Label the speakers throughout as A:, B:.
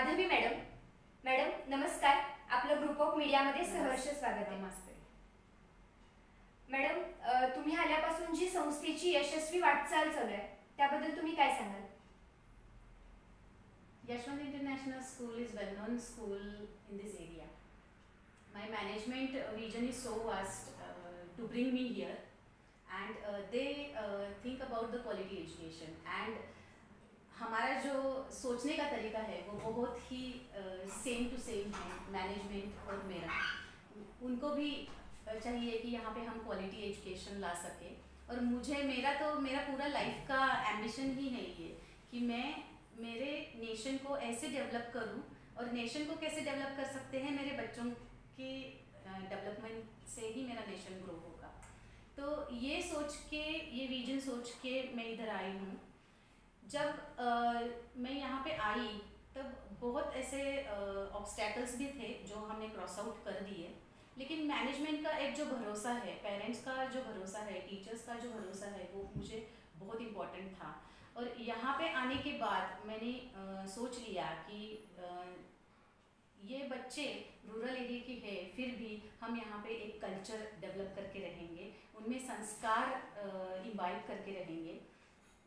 A: Madhavi madam. Madam नमस्कार. आपलं group of मीडियामध्ये सहर्ष स्वागत आहे.
B: नमस्ते
A: मॅडम, तुम्ही आल्यापासून जी संस्थेची यशस्वी वाटचाल चालू आहे त्याबद्दल तुम्ही काय सांगाल?
B: Yashwant International School is well-known school in this area. My management vision is so vast to bring me here, and they think about the quality education. And हमारा जो सोचने का तरीका है वो बहुत ही सेम टू सेम है, मैनेजमेंट और मेरा. उनको भी चाहिए कि यहाँ पे हम क्वालिटी एजुकेशन ला सके, और मेरा पूरा लाइफ का एम्बिशन ही है ये कि मैं मेरे नेशन को ऐसे डेवलप करूं, और नेशन को कैसे डेवलप कर सकते हैं, मेरे बच्चों के डेवलपमेंट से ही मेरा नेशन ग्रो होगा. तो ये सोच के, ये विजन सोच के मैं इधर आई हूँ. जब मैं यहाँ पे आई तब बहुत ऐसे ऑब्स्टैकल्स भी थे जो हमने क्रॉस आउट कर दिए, लेकिन मैनेजमेंट का एक जो भरोसा है, पेरेंट्स का जो भरोसा है, टीचर्स का जो भरोसा है, वो मुझे बहुत इम्पोर्टेंट था. और यहाँ पे आने के बाद मैंने सोच लिया कि ये बच्चे रूरल एरिया के हैं, फिर भी हम यहाँ पे एक कल्चर डेवलप करके रहेंगे, उनमें संस्कार इम्बाइब करके रहेंगे.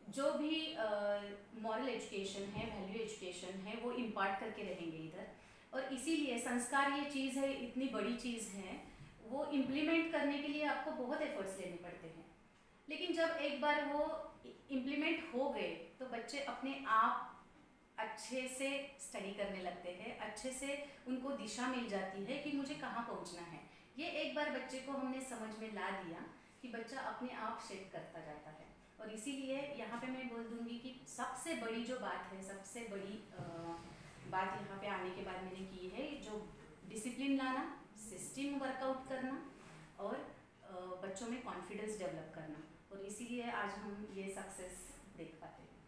B: जो भी मॉरल एजुकेशन है, वैल्यू एजुकेशन है, वो इम्पार्ट करके रहेंगे इधर. और इसीलिए संस्कार ये चीज़ है, इतनी बड़ी चीज़ है, वो इम्प्लीमेंट करने के लिए आपको बहुत एफर्ट्स लेने पड़ते हैं. लेकिन जब एक बार वो इम्प्लीमेंट हो गए तो बच्चे अपने आप अच्छे से स्टडी करने लगते हैं, अच्छे से उनको दिशा मिल जाती है कि मुझे कहाँ पहुँचना है. ये एक बार बच्चे को हमने समझ में ला दिया कि बच्चा अपने आप शेप करता जाता है. और इसीलिए यहाँ पे मैं बोल दूँगी कि सबसे बड़ी जो बात है, सबसे बड़ी बात यहाँ पे आने के बाद मैंने की है, जो डिसिप्लिन लाना, सिस्टम वर्कआउट करना और बच्चों में कॉन्फिडेंस डेवलप करना. और इसीलिए आज हम ये सक्सेस देख पाते हैं.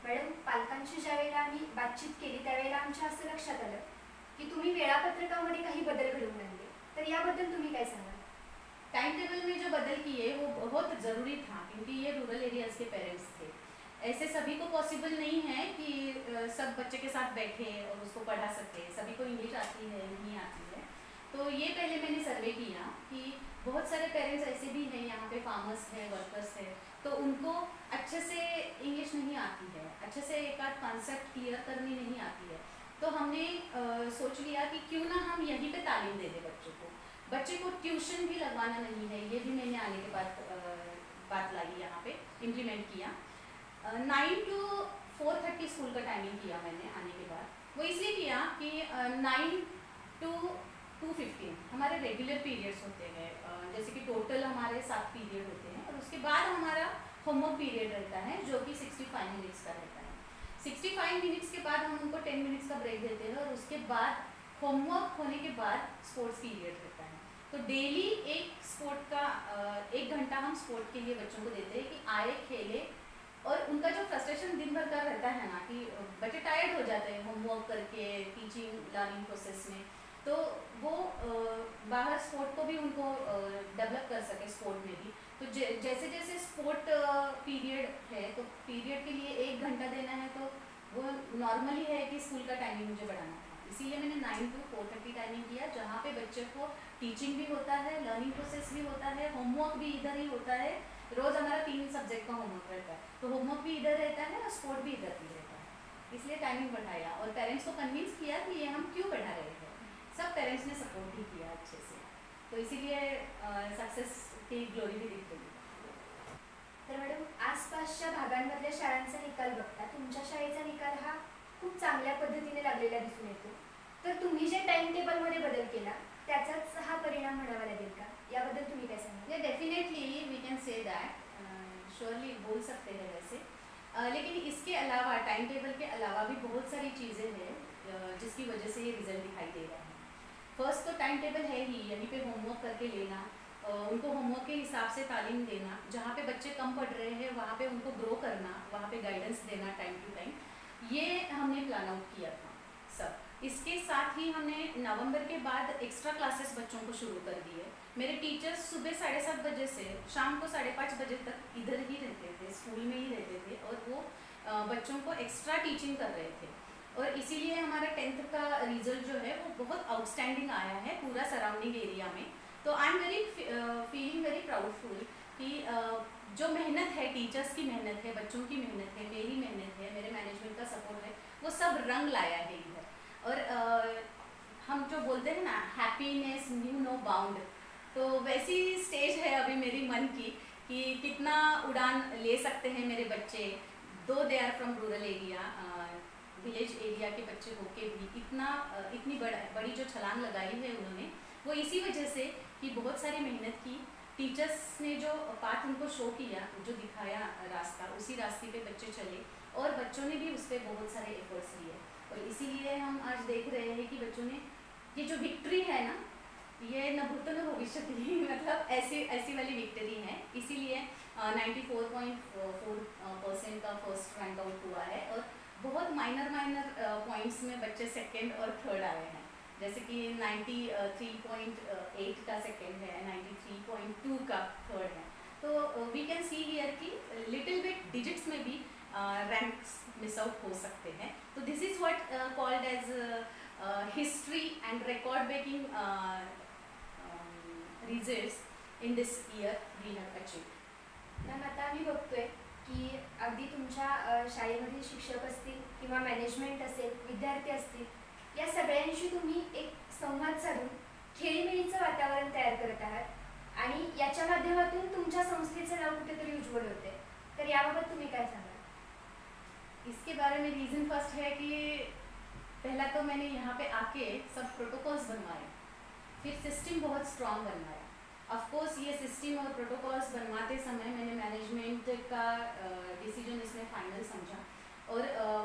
A: मॅडम, पालकांशी ज्यावेळेला आम्ही बातचीत केली त्यावेळेला आमच्या असं लक्षात आलं की तुम्ही वेळापत्रकामध्ये काही बदल घडवून आणले, तर याबद्दल तुम्ही काय सांगाल?
B: टाइम टेबल में जो बदल किए वो बहुत ज़रूरी था, क्योंकि ये रूरल एरियाज़ के पेरेंट्स थे. ऐसे सभी को पॉसिबल नहीं है कि सब बच्चे के साथ बैठे और उसको पढ़ा सके. सभी को इंग्लिश आती है, नहीं आती है. तो ये पहले मैंने सर्वे किया कि बहुत सारे पेरेंट्स ऐसे भी हैं, यहाँ पे फार्मर्स हैं, वर्कर्स हैं, तो उनको अच्छे से इंग्लिश नहीं आती है, अच्छे से एक आध कॉन्सेप्ट क्लियर करनी नहीं आती है. तो हमने सोच लिया कि क्यों ना हम यहीं पे तालीम दे दें बच्चों को. बच्चे को ट्यूशन भी लगवाना नहीं है, ये भी मैंने आने के बाद बात लाई, यहाँ पे इम्प्लीमेंट किया. 9 to 4:30 स्कूल का टाइमिंग किया मैंने आने के बाद. वो इसलिए किया कि 9 to 2:15 हमारे रेगुलर पीरियड्स होते हैं. जैसे कि टोटल हमारे 7 पीरियड होते हैं, और उसके बाद हमारा होमवर्क पीरियड रहता है जो कि 65 मिनट्स का रहता है. 65 मिनट्स के बाद हम उनको 10 मिनट्स का ब्रेक देते हैं, और उसके बाद होमवर्क होने के बाद स्पोर्ट्स पीरियड रहता है. तो डेली एक स्पोर्ट का 1 घंटा हम स्पोर्ट के लिए बच्चों को देते हैं कि आए, खेले. और उनका जो फ्रस्ट्रेशन दिन भर का रहता है ना, कि बच्चे टायर्ड हो जाते हैं होमवर्क करके, टीचिंग लर्निंग प्रोसेस में, तो वो बाहर स्पोर्ट को भी उनको डेवलप कर सके स्पोर्ट में भी. तो जैसे जैसे स्पोर्ट पीरियड है, तो पीरियड के लिए 1 घंटा देना है, तो वो नॉर्मली है कि स्कूल का टाइमिंग मुझे बढ़ाना था. इसीलिए मैंने 9 to 4:30 टाइमिंग किया, जहाँ पे बच्चे को टीचिंग भी होता है, लर्निंग प्रोसेस भी होता है, होमवर्क भी इधर ही होता है. रोज़ हमारा 3 सब्जेक्ट का होमवर्क रहता है, तो होमवर्क भी इधर रहता है और स्पोर्ट भी इधर ही रहता है. इसलिए टाइमिंग बढ़ाया और पेरेंट्स को कन्विंस किया कि ये हम क्यों बढ़ा रहे हैं. सब पेरेंट्स ने सपोर्ट भी किया अच्छे से, तो इसीलिए सक्सेस की ग्लोरी भी दिख रही.
A: तर मॅडम, आसपासच्या भागांमधल्या शाळांचा निकाल बघता तुमच्या शाळेचा निकाल हा खूप चांगल्या पद्धतीने लागलेला दिसून येतो. तर तुम्ही जे टाइम टेबलमध्ये बदल केला त्याचाच हा परिणाम म्हणावा लागेल का? याबद्दल तुम्ही काय सांगाल?
B: ये definitely we can say that, surely बोल सकते हैं वैसे. लेकिन इसके अलावा, टाइम टेबल के अलावा भी बहुत सारी चीज़ें हैं जिसकी वजह से ये रिजल्ट दिखाई दे रहा है. फर्स्ट तो टाइम टेबल है ही, यहीं पे होमवर्क करके लेना, उनको होमवर्क के हिसाब से तालीम देना, जहाँ पे बच्चे कम पढ़ रहे हैं वहाँ पे उनको ग्रो करना, वहाँ पे गाइडेंस देना टाइम टू टाइम. ये हमने प्लान आउट किया था सब. इसके साथ ही हमने नवंबर के बाद एक्स्ट्रा क्लासेस बच्चों को शुरू कर दिए. मेरे टीचर्स सुबह 7:30 बजे से शाम को 5:30 बजे तक इधर ही रहते थे, स्कूल में ही रहते थे, और वो बच्चों को एक्स्ट्रा टीचिंग कर रहे थे. और इसीलिए हमारा 10th का रिजल्ट जो है वो बहुत आउटस्टैंडिंग आया है पूरा सराउंडिंग एरिया में। तो I am very feeling very proudful कि जो मेहनत है, टीचर्स की मेहनत है, बच्चों की मेहनत है, मेरी मेहनत है, मेरे मैनेजमेंट का सपोर्ट है, वो सब रंग लाया है इधर। और हम जो बोलते हैं ना, हैप्पीनेस न्यू नो बाउंड, तो वैसी स्टेज है अभी मेरी मन की कि कितना उड़ान ले सकते हैं मेरे बच्चे। दो they are from rural area, village area के बच्चे होके भी इतनी बड़ी जो छलांग लगाई है उन्होंने, वो इसी वजह से कि बहुत सारी मेहनत की, टीचर्स ने जो पाथ उनको शो किया, जो दिखाया रास्ता, उसी रास्ते पे बच्चे चले और बच्चों ने भी उस पर बहुत सारे एफर्ट्स लिए। और इसीलिए हम आज देख रहे हैं कि बच्चों ने ये जो विक्ट्री है ना, ये न भूतो न भविष्य की मतलब ऐसी वाली विक्ट्री है। इसीलिए 94.4% का फर्स्ट रैंक आउट हुआ है और बहुत माइनर पॉइंट्स में बच्चे सेकंड और थर्ड आए हैं। जैसे कि 93.8 का सेकंड है, 93.2 का थर्ड है। तो वी कैन सी हियर कि लिटिल बिट डिजिट्स में भी रैंक्स मिस आउट हो सकते हैं। तो this is what called as history and record breaking results in this year we have achieved.
A: Ma'am आता आम्ही बघतोय की अगदी तुमच्या शाळेमधील शिक्षक असतील किंवा मॅनेजमेंट असेल, विद्यार्थी असतील, या सगळ्यांशी तुम्ही एक संवाद साधून खेळीमेळीचं वातावरण तयार करत आहात आणि याच्या माध्यमातून तुमच्या संस्थेचं नाव कुठेतरी उज्ज्वल होते। तर याबाबत तुम्ही काय सांगाल?
B: इसके बारे में रीज़न फर्स्ट है कि पहला तो मैंने यहाँ पे आके सब प्रोटोकॉल्स बनवाए, फिर सिस्टम बहुत स्ट्रॉन्ग बनवाया। ऑफ कोर्स ये सिस्टम और प्रोटोकॉल्स बनवाते समय मैंने मैनेजमेंट का डिसीजन इसमें फाइनल समझा और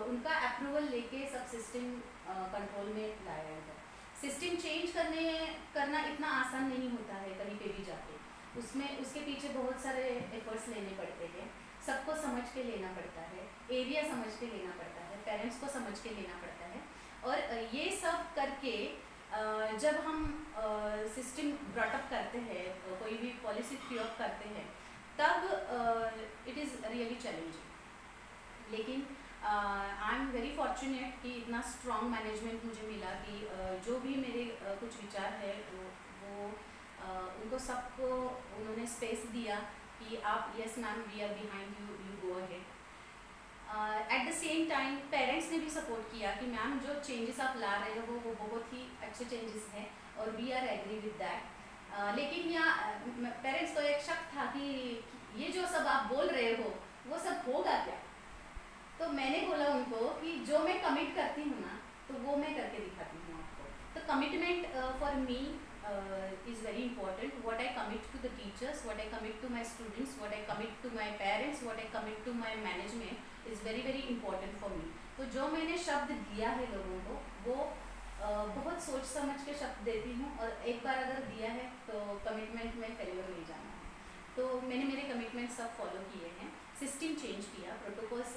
B: उनका अप्रूवल लेके सब सिस्टम कंट्रोल में लाया गया। सिस्टम चेंज करना इतना आसान नहीं होता है कहीं पे भी जाके, उसमें उसके पीछे बहुत सारे एफर्ट्स लेने पड़ते हैं। सबको समझ के लेना पड़ता है, एरिया समझ के लेना पड़ता है, पेरेंट्स को समझ के लेना पड़ता है। और ये सब करके जब हम सिस्टम ब्रॉटअप करते हैं, कोई भी पॉलिसी थ्री अप करते हैं, तब इट इज़ रियली चैलेंजिंग। लेकिन आई एम वेरी फॉर्चुनेट कि इतना स्ट्रॉन्ग मैनेजमेंट मुझे मिला कि जो भी मेरे कुछ विचार है वो उनको सबको उन्होंने स्पेस दिया कि आप yes ma'am we are behind you, you go ahead. At the same time parents ने भी सपोर्ट किया कि मैम जो चेंजेस आप ला रहे हो वो बहुत ही अच्छे चेंजेस हैं और we are agree with that. लेकिन यहाँ पेरेंट्स को एक शक था कि ये जो सब आप बोल रहे हो वो सब होगा क्या। तो मैंने बोला उनको कि जो मैं कमिट करती हूँ ना, तो वो मैं करके दिखाती हूँ आपको। तो commitment for me is very important. What I commit to the teachers, what I commit to my students, what I commit to my parents, what I commit to my management is very very important for me. तो जो मैंने शब्द दिया है लोगों को वो बहुत सोच समझ के शब्द देती हूँ और एक बार अगर दिया है तो कमिटमेंट में फेलियर नहीं जाना है। तो मैंने मेरे कमिटमेंट सब फॉलो किए हैं, सिस्टम चेंज किया, प्रोटोकॉल्स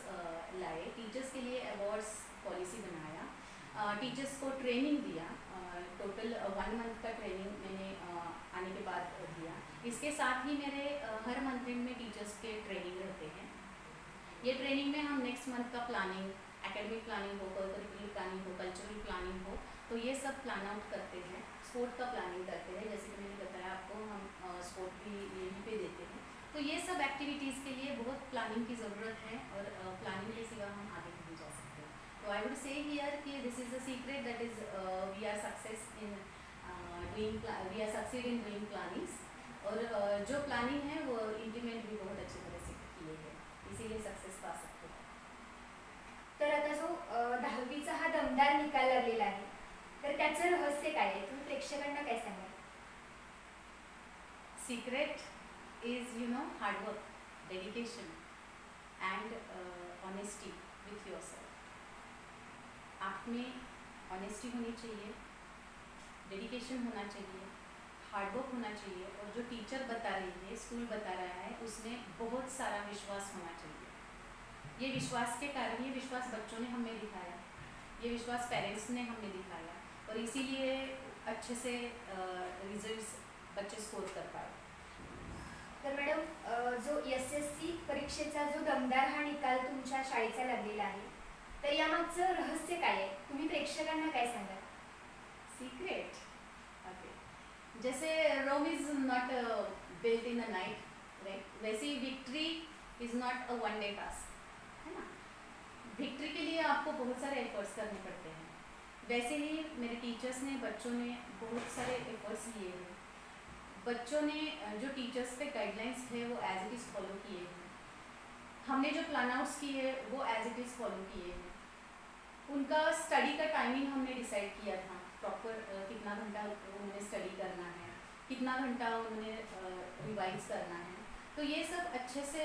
B: लाए, टीचर्स के लिए अवार्ड्स पॉलिसी बनाया, टीचर्स को ट्रेनिंग दिया। टोटल 1 मंथ का ट्रेनिंग मैंने आने के बाद दिया। इसके साथ ही मेरे हर मंथ में टीचर्स के ट्रेनिंग रहते हैं। ये ट्रेनिंग में हम नेक्स्ट मंथ का प्लानिंग, एकेडमिक प्लानिंग हो, करिकुलर प्लानिंग हो, कल्चरल प्लानिंग हो, तो ये सब प्लान आउट करते हैं। स्पोर्ट का प्लानिंग करते हैं, जैसे कि मैंने बताया आपको, हम स्पोर्ट भी यहीं पे देते हैं। तो ये सब एक्टिविटीज़ के लिए बहुत प्लानिंग की ज़रूरत है और प्लानिंग के सिवा हम आगे नहीं जा सकते। तो आई वुड से हियर कि this is the secret that is we are success in we are succeed in doing plannings. और जो प्लानिंग है वो इम्प्लीमेंट भी बहुत अच्छी तरह से किए हैं, इसीलिए सक्सेस पा सकते हैं।
A: तर आता जो 10वीचा हा दमदार निकाल लागलेला आहे, तर त्याचं रहस्य काय आहे? तुम्ही प्रेक्षकांना काय सांगाल?
B: Secret is hard work, dedication and honesty with yourself. आप में ऑनेस्टी होनी चाहिए, डेडिकेशन होना चाहिए, हार्डवर्क होना चाहिए और जो टीचर बता रही है, स्कूल बता रहा है, उसमें बहुत सारा विश्वास होना चाहिए। ये विश्वास के कारण, ये विश्वास बच्चों ने हमें दिखाया, ये विश्वास पेरेंट्स ने हमें दिखाया और इसीलिए अच्छे से रिजल्ट्स बच्चे स्कोर कर पाए।
A: तर मॅडम जो SSC परीक्षेचा जो दमदार हा निकाल तुमच्या शाळेचा लागलेला आहे, तर यामागचं रहस्य काय आहे, तुम्ही प्रेक्षकांना काय सांगाल?
B: सीक्रेट, ओके, जैसे Rome is not built in a night, right, वैसे ही victory is not a one day task, है ना। विक्ट्री के लिए आपको बहुत सारे एफर्ट्स करने पड़ते हैं। वैसे ही मेरे टीचर्स ने, बच्चों ने बहुत सारे एफर्ट्स लिए हैं। बच्चों ने जो टीचर्स पे गाइडलाइंस है वो एज इट इज़ फॉलो किए हैं। हमने जो प्लान आउट्स किए वो एज इट इज़ फॉलो किए हैं। उनका स्टडी का टाइमिंग हमने डिसाइड किया था प्रॉपर, कितना घंटा उन्होंने स्टडी करना है, कितना घंटा उन्होंने रिवाइज करना है। तो ये सब अच्छे से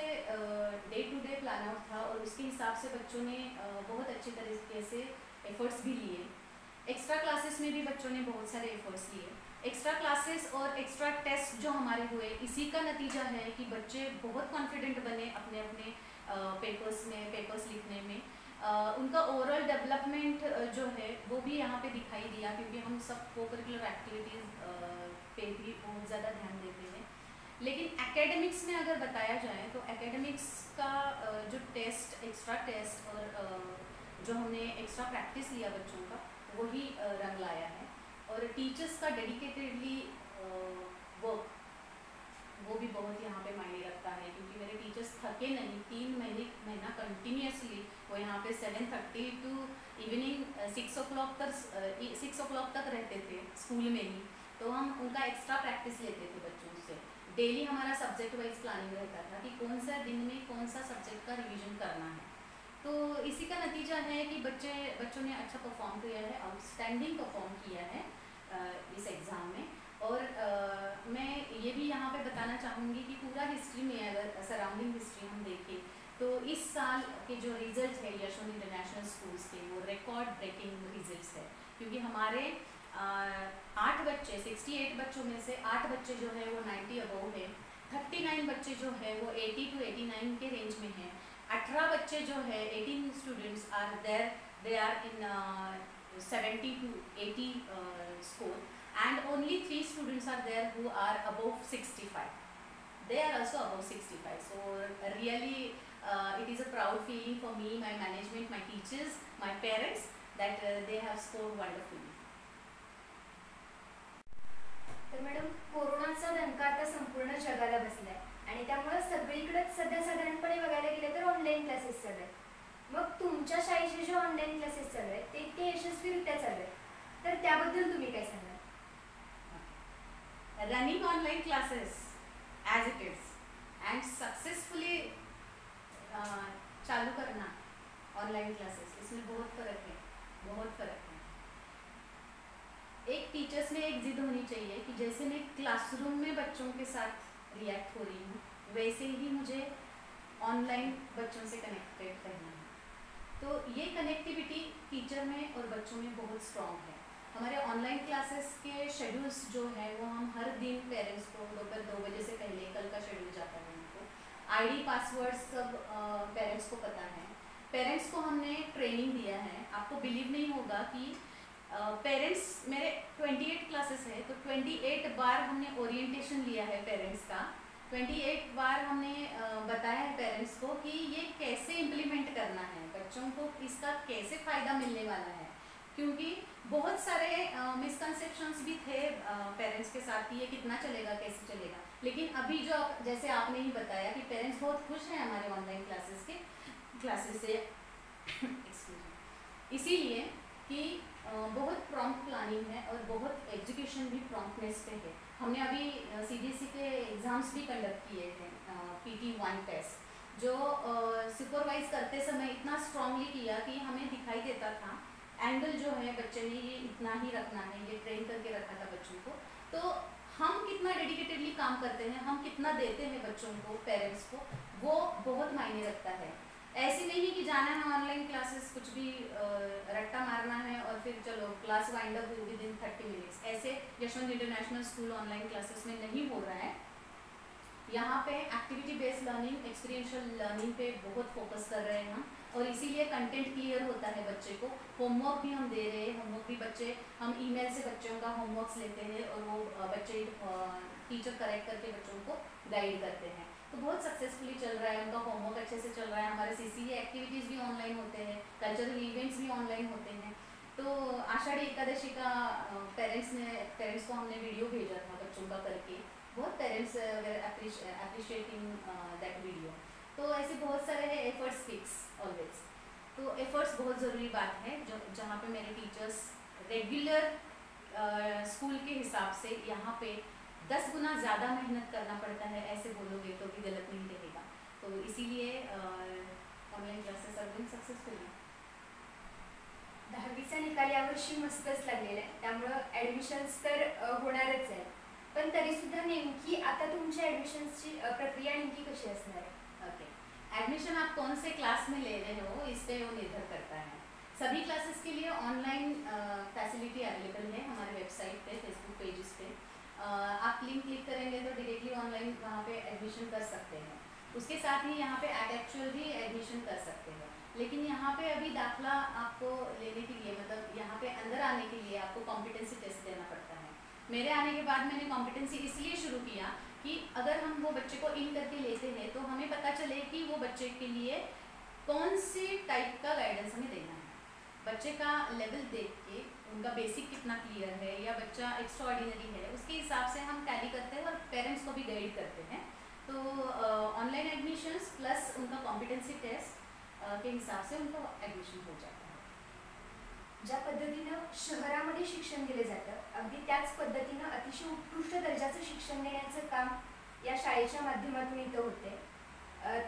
B: day to day plan out था और उसके हिसाब से बच्चों ने बहुत अच्छे तरीके से एफर्ट्स भी लिए। एक्स्ट्रा क्लासेस में भी बच्चों ने बहुत सारे एफर्ट्स लिए। एक्स्ट्रा क्लासेस और एक्स्ट्रा टेस्ट जो हमारे हुए, इसी का नतीजा है कि बच्चे बहुत कॉन्फिडेंट बने अपने अपने पेपर्स लिखने में। उनका ओवरऑल डेवलपमेंट जो है वो भी यहाँ पे दिखाई दिया, क्योंकि हम सब को करिकुलर एक्टिविटीज़ पे भी बहुत ज़्यादा ध्यान देते हैं। लेकिन एकेडमिक्स में अगर बताया जाए तो एकेडमिक्स का जो टेस्ट, एक्स्ट्रा टेस्ट और जो हमने एक्स्ट्रा प्रैक्टिस लिया बच्चों का, वही रंग लाया है। और टीचर्स का डेडिकेटेडली वर्क, वो भी बहुत यहाँ पे मायने रखता है, क्योंकि मेरे टीचर्स थके नहीं। 3 महीना कंटिन्यूसली वो यहाँ पे 7:30 टू इवनिंग 6 o'clock तक रहते थे स्कूल में ही। तो हम उनका एक्स्ट्रा प्रैक्टिस लेते थे बच्चों से। डेली हमारा सब्जेक्ट वाइज प्लानिंग रहता था कि कौन सा दिन में कौन सा सब्जेक्ट का रिवीजन करना है। तो इसी का नतीजा है कि बच्चों ने अच्छा परफॉर्म किया है, आउटस्टैंडिंग परफॉर्म किया है इस एग्ज़ाम में। और मैं ये भी यहाँ पे बताना चाहूँगी कि पूरा हिस्ट्री में अगर सराउंडिंग हिस्ट्री हम देखें तो इस साल के जो रिजल्ट है यशवंत इंटरनेशनल स्कूल्स के, वो रिकॉर्ड ब्रेकिंग रिजल्ट्स है। क्योंकि हमारे 8 बच्चे, 68 बच्चों में से 8 बच्चे जो है वो 90 अबव है, 39 बच्चे जो है वो 80 to 89 के रेंज में हैं, 18 बच्चे जो है 18 students are there, they are in 70 to 80 score, and only 3 students are there who are above 65. They are also above 65. So really it is a proud feeling for me, my management, my teachers, my parents, that they have scored wonderfully.
A: तर madam, कोरोनाचा धक्का आता संपूर्ण जगाला बसलाय आणि त्यामुळे सगळीकडेच सध्या साधारणपणे बघायला गेलं तर ऑनलाईन क्लासेस चालू आहेत. मग तुमच्या शाळेचे जे ऑनलाईन क्लासेस चालू आहेत ते इतके यशस्वीरित्या चालू आहेत, तर त्याबद्दल तुम्ही काय सांगाल?
B: Running online classes as it is and successfully चालू करना ऑनलाइन क्लासेस, इसमें बहुत फ़र्क है, बहुत फ़र्क है। एक टीचर्स में एक जिद होनी चाहिए कि जैसे मैं क्लासरूम में बच्चों के साथ रिएक्ट हो रही हूँ, वैसे ही मुझे ऑनलाइन बच्चों से कनेक्टेड रहना है। तो ये कनेक्टिविटी टीचर में और बच्चों में बहुत स्ट्रॉन्ग है। हमारे ऑनलाइन क्लासेस के शेड्यूल्स जो है वो हम हर दिन पेरेंट्स को दोपहर 2 बजे से पहले कल का शेड्यूल जाता है उनको, आईडी पासवर्ड सब पेरेंट्स को पता है। पेरेंट्स को हमने ट्रेनिंग दिया है। आपको बिलीव नहीं होगा कि पेरेंट्स मेरे 28 क्लासेस है, तो 28 बार हमने ओरिएंटेशन लिया है पेरेंट्स का। 28 बार हमने बताया है पेरेंट्स को कि ये कैसे इम्प्लीमेंट करना है, बच्चों को इसका कैसे फ़ायदा मिलने वाला है। क्योंकि बहुत सारे मिसकंसेप्शंस भी थे पेरेंट्स के साथ कि ये कितना चलेगा, कैसे चलेगा। लेकिन अभी जो जैसे आपने ही बताया कि पेरेंट्स बहुत खुश हैं हमारे ऑनलाइन क्लासेस से इसीलिए कि बहुत प्रॉम्प्ट प्लानिंग है और बहुत एजुकेशन भी प्रॉम्प्टनेस पे है। हमने अभी CBSE के एग्ज़ाम्स भी कंडक्ट किए थे, PT1 टेस्ट, जो सुपरवाइज करते समय इतना स्ट्रांगली किया कि हमें दिखाई देता था एंगल जो है बच्चे ने ये इतना ही रखना है, ये ट्रेन करके रखा था बच्चों को। तो हम कितना डेडिकेटेडली काम करते हैं, हम कितना देते हैं बच्चों को, पेरेंट्स को, वो बहुत मायने रखता है। ऐसे नहीं कि जाना है ऑनलाइन क्लासेस, कुछ भी रट्टा मारना है और फिर चलो class wind up within 30 minutes, ऐसे Yashwant international school online classes में नहीं हो रहा है। यहाँ पे activity based learning, experiential learning पे बहुत फोकस कर रहे हैं हम, और इसीलिए कंटेंट क्लियर होता है बच्चे को। होमवर्क भी हम दे रहे हैं, होमवर्क भी बच्चे, हम ईमेल से बच्चों का होमवर्क्स लेते हैं और वो बच्चे टीचर करेक्ट करके बच्चों को गाइड करते हैं। तो बहुत सक्सेसफुली चल रहा है, उनका होमवर्क अच्छे से चल रहा है, हमारे CCA एक्टिविटीज़ भी ऑनलाइन होते हैं, कल्चरल इवेंट्स भी ऑनलाइन होते हैं। तो आषाढ़ी एकादशी का पेरेंट्स को हमने वीडियो भेजा था बच्चों का करके, बहुत पेरेंट्स अप्रिशिएटिंग दैट वीडियो। तो ऐसे बहुत सारे हैं, एफर्ट्स फिक्स ऑलवेज। तो एफर्ट्स बहुत ज़रूरी बात है, जो जहाँ पे मेरे टीचर्स रेगुलर स्कूल के हिसाब से यहाँ पे 10 गुना ज़्यादा मेहनत करना पड़ता है, ऐसे बोलोगे तो भी गलत नहीं रहेगा। तो इसीलिए online classes are being successful.
A: 10वीचा निकाल यावर्षी मस्तच लागलेला आहे, त्यामुळं ॲडमिशन्स तर होणारच आहे. पण तरीसुद्धा नेमकी आता तुमच्या ॲडमिशन्सची प्रक्रिया नेमकी कशी असणार आहे?
B: ओके, एडमिशन आप कौन से क्लास में ले रहे हो इस पे वो निर्भर करता है। सभी क्लासेस के लिए ऑनलाइन फैसिलिटी अवेलेबल है हमारे वेबसाइट पे, फेसबुक पेजेस पे। आप लिंक क्लिक करेंगे तो डायरेक्टली ऑनलाइन वहाँ पे एडमिशन कर सकते हैं। उसके साथ ही यहाँ पे एक्चुअल भी एडमिशन कर सकते हैं। लेकिन यहाँ पे अभी दाखला आपको लेने के लिए, मतलब यहाँ पे अंदर आने के लिए आपको कॉम्पिटेंसी टेस्ट देना पड़ता है। मेरे आने के बाद मैंने कॉम्पिटेंसी इसलिए शुरू किया कि अगर हम वो बच्चे को इन करके लेते हैं तो हमें पता चले कि वो बच्चे के लिए कौन सी टाइप का गाइडेंस हमें देना है। बच्चे का लेवल देख के उनका बेसिक कितना क्लियर है या बच्चा एक्स्ट्रा ऑर्डिनरी है, उसके हिसाब से हम टैली करते हैं और पेरेंट्स को भी गाइड करते हैं। तो ऑनलाइन एडमिशन्स प्लस उनका कॉम्पिटेंसी टेस्ट के हिसाब से उनको एडमिशन हो जाता है।
A: ज्या पद्धतीनं शहरामध्ये शिक्षण दिले जातं, अगदी त्याच पद्धतीनं अतिशय उत्कृष्ट दर्जाचं शिक्षण देण्याचं काम या शाळेच्या माध्यमातून इथं होते.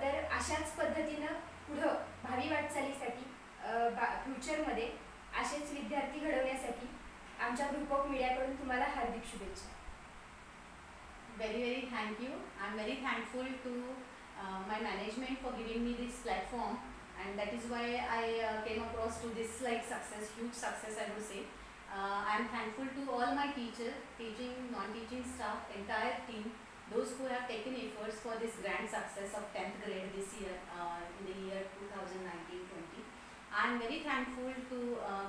A: तर अशाच पद्धतीनं पुढं भावी वाटचालीसाठी फ्युचरमध्ये असेच विद्यार्थी घडवण्यासाठी आमच्या ग्रुप ऑफ मीडियाकडून तुम्हाला हार्दिक शुभेच्छा.
B: Very thank you. I'm very thankful to my management for giving me this platform, and that is why I came across to this like success, huge success I would say. I'm thankful to all my teachers, teaching, non-teaching staff, entire team, those who have taken efforts for this grand success of 10th grade this year, in the year 2019-20. I'm very thankful to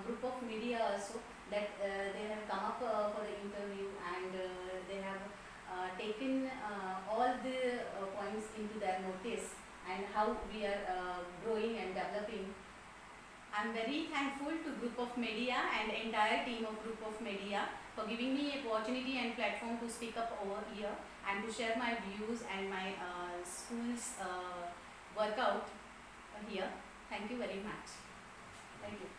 B: group of media also that they have come up for the interview, and they have taken all the points into their notice and how we are growing and developing. I'm very thankful to group of media and entire team of group of media for giving me opportunity and platform to speak up over here and to share my views and my school's workout here. Thank you very much. Thank you.